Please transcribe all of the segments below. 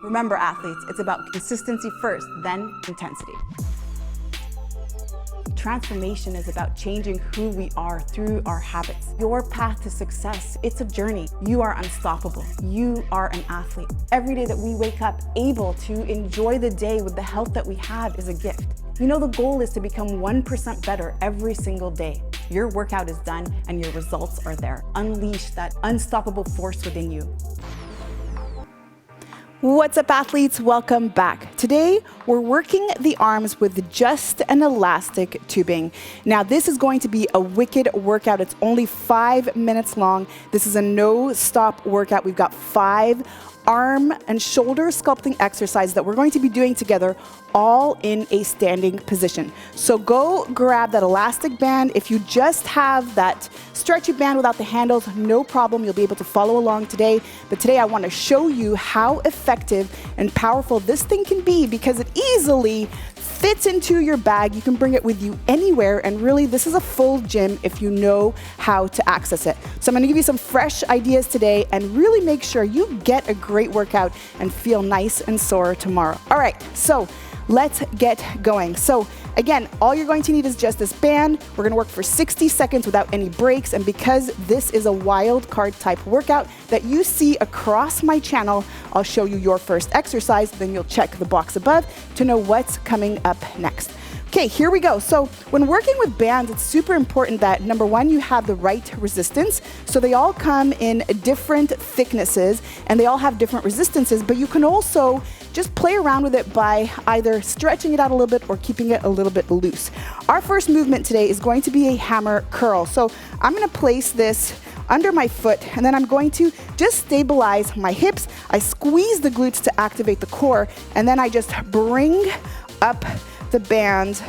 Remember, athletes, it's about consistency first, then intensity. Transformation is about changing who we are through our habits. Your path to success, it's a journey. You are unstoppable. You are an athlete. Every day that we wake up able to enjoy the day with the health that we have is a gift. You know, the goal is to become 1% better every single day. Your workout is done and your results are there. Unleash that unstoppable force within you. What's up, athletes? Welcome back. Today, we're working the arms with just an elastic tubing. Now, this is going to be a wicked workout. It's only 5 minutes long. This is a no-stop workout. We've got 5 arm and shoulder sculpting exercises that we're going to be doing together, all in a standing position. So go grab that elastic band. If you just have that stretchy band without the handles, no problem. You'll be able to follow along today. But today I want to show you how effective and powerful this thing can be, because it easily fits into your bag. You can bring it with you anywhere, and really this is a full gym if you know how to access it. So I'm going to give you some fresh ideas today and really make sure you get a great workout and feel nice and sore tomorrow. All right, so let's get going. So again, all you're going to need is just this band. We're going to work for 60 seconds without any breaks, and because this is a wild card type workout that you see across my channel, I'll show you your first exercise, then you'll check the box above to know what's coming up next. Okay, here we go. So when working with bands, it's super important that, number one, you have the right resistance. So they all come in different thicknesses and they all have different resistances, but you can also just play around with it by either stretching it out a little bit or keeping it a little bit loose. Our first movement today is going to be a hammer curl. So I'm going to place this under my foot, and then I'm going to just stabilize my hips. I squeeze the glutes to activate the core, and then I just bring up the band.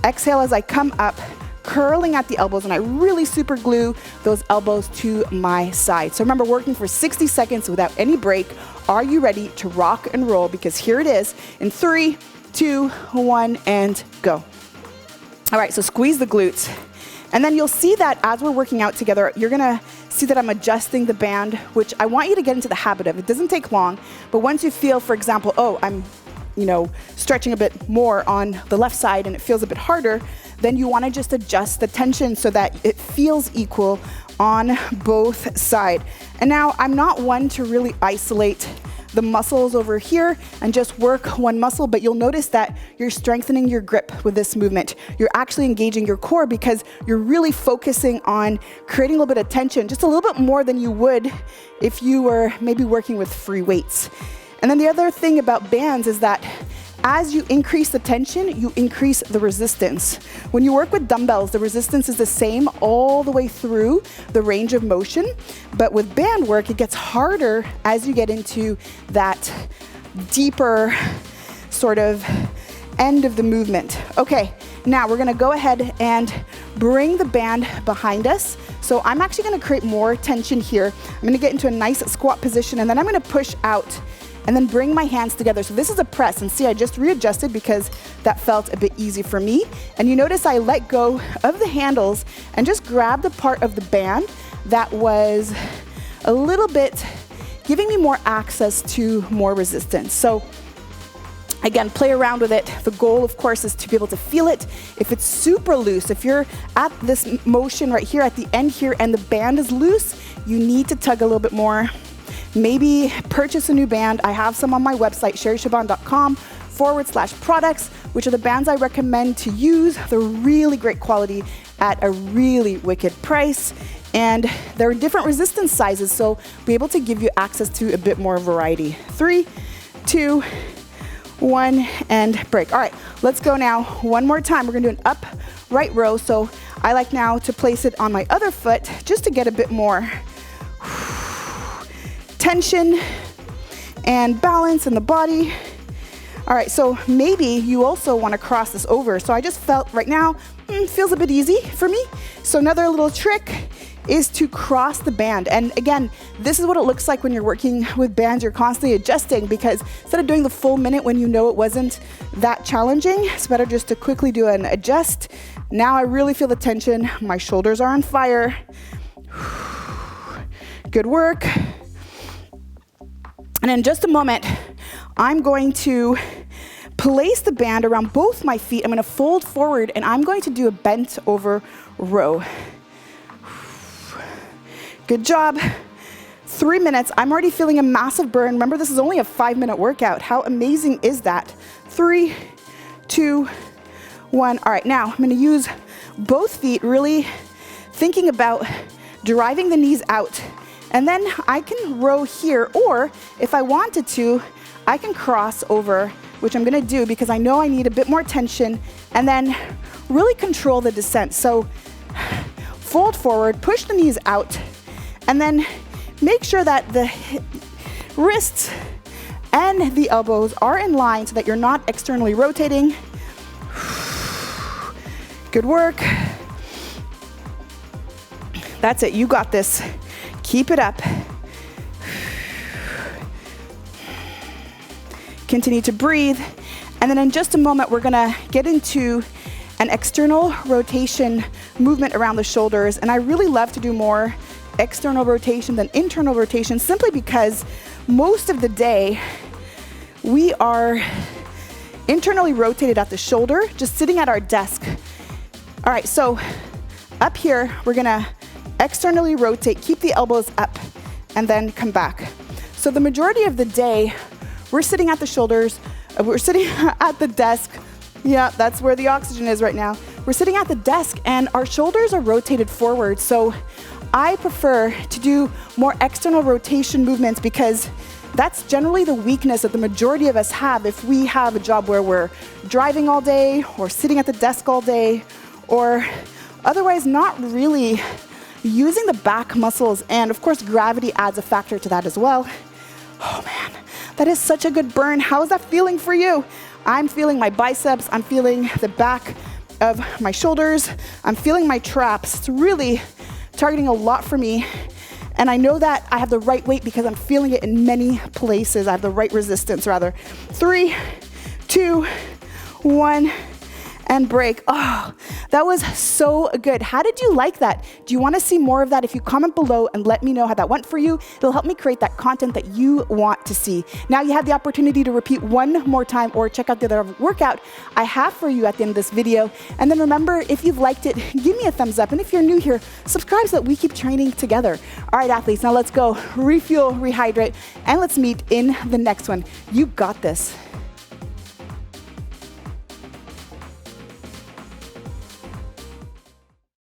Exhale as I come up, curling at the elbows, and I really super glue those elbows to my side. So remember, working for 60 seconds without any break. Are you ready to rock and roll? Because here it is in 3, 2, 1, and go. All right, so squeeze the glutes. And then you'll see that as we're working out together, you're gonna see that I'm adjusting the band, which I want you to get into the habit of. It doesn't take long, but once you feel, for example, oh, I'm stretching a bit more on the left side and it feels a bit harder, then you wanna just adjust the tension so that it feels equal on both sides. And now I'm not one to really isolate the muscles over here and just work one muscle, but you'll notice that you're strengthening your grip with this movement. You're actually engaging your core because you're really focusing on creating a little bit of tension, just a little bit more than you would if you were maybe working with free weights. And then the other thing about bands is that as you increase the tension, you increase the resistance. When you work with dumbbells, the resistance is the same all the way through the range of motion, but with band work, it gets harder as you get into that deeper sort of end of the movement. Okay, now we're gonna go ahead and bring the band behind us. So I'm actually gonna create more tension here. I'm gonna get into a nice squat position, and then I'm gonna push out and then bring my hands together. So this is a press, and see, I just readjusted because that felt a bit easy for me. And you notice I let go of the handles and just grab the part of the band that was a little bit giving me more access to more resistance. So again, play around with it. The goal, of course, is to be able to feel it. If it's super loose, if you're at this motion right here at the end here and the band is loose, you need to tug a little bit more. Maybe purchase a new band. I have some on my website, sherryshaban.com/products, which are the bands I recommend to use. They're really great quality at a really wicked price. And there are different resistance sizes, so be able to give you access to a bit more variety. 3, 2, 1, and break. All right, let's go now. One more time. We're gonna do an upright row. So I like now to place it on my other foot just to get a bit more tension and balance in the body. All right, so maybe you also want to cross this over. So I just felt right now, feels a bit easy for me. So another little trick is to cross the band. And again, this is what it looks like when you're working with bands. You're constantly adjusting, because instead of doing the full minute when you know it wasn't that challenging, it's better just to quickly do an adjust. Now I really feel the tension. My shoulders are on fire. Good work. And in just a moment, I'm going to place the band around both my feet. I'm going to fold forward, and I'm going to do a bent over row. Good job. 3 minutes. I'm already feeling a massive burn. Remember, this is only a 5-minute workout. How amazing is that? 3, 2, 1. All right, now I'm going to use both feet, really thinking about driving the knees out. And then I can row here, or if I wanted to, I can cross over, which I'm going to do because I know I need a bit more tension, and then really control the descent. So fold forward, push the knees out, and then make sure that the wrists and the elbows are in line so that you're not externally rotating. Good work. That's it, you got this. Keep it up. Continue to breathe. And then in just a moment, we're gonna get into an external rotation movement around the shoulders. And I really love to do more external rotation than internal rotation, simply because most of the day we are internally rotated at the shoulder, just sitting at our desk. All right, so up here, we're gonna externally rotate, keep the elbows up, and then come back. So the majority of the day, we're sitting at the shoulders, we're sitting at the desk. Yeah, that's where the oxygen is right now. We're sitting at the desk and our shoulders are rotated forward. So I prefer to do more external rotation movements because that's generally the weakness that the majority of us have if we have a job where we're driving all day or sitting at the desk all day, or otherwise not really using the back muscles. And of course, gravity adds a factor to that as well. Oh man, that is such a good burn. How is that feeling for you? I'm feeling my biceps, I'm feeling the back of my shoulders, I'm feeling my traps. It's really targeting a lot for me. And I know that I have the right weight because I'm feeling it in many places. I have the right resistance, rather. 3, 2, 1. And break. Oh, that was so good. How did you like that? Do you want to see more of that? If you comment below and let me know how that went for you, it'll help me create that content that you want to see. Now you have the opportunity to repeat one more time or check out the other workout I have for you at the end of this video. And then remember, if you've liked it, give me a thumbs up. And if you're new here, subscribe so that we keep training together. All right, athletes, now let's go refuel, rehydrate, and let's meet in the next one. You got this.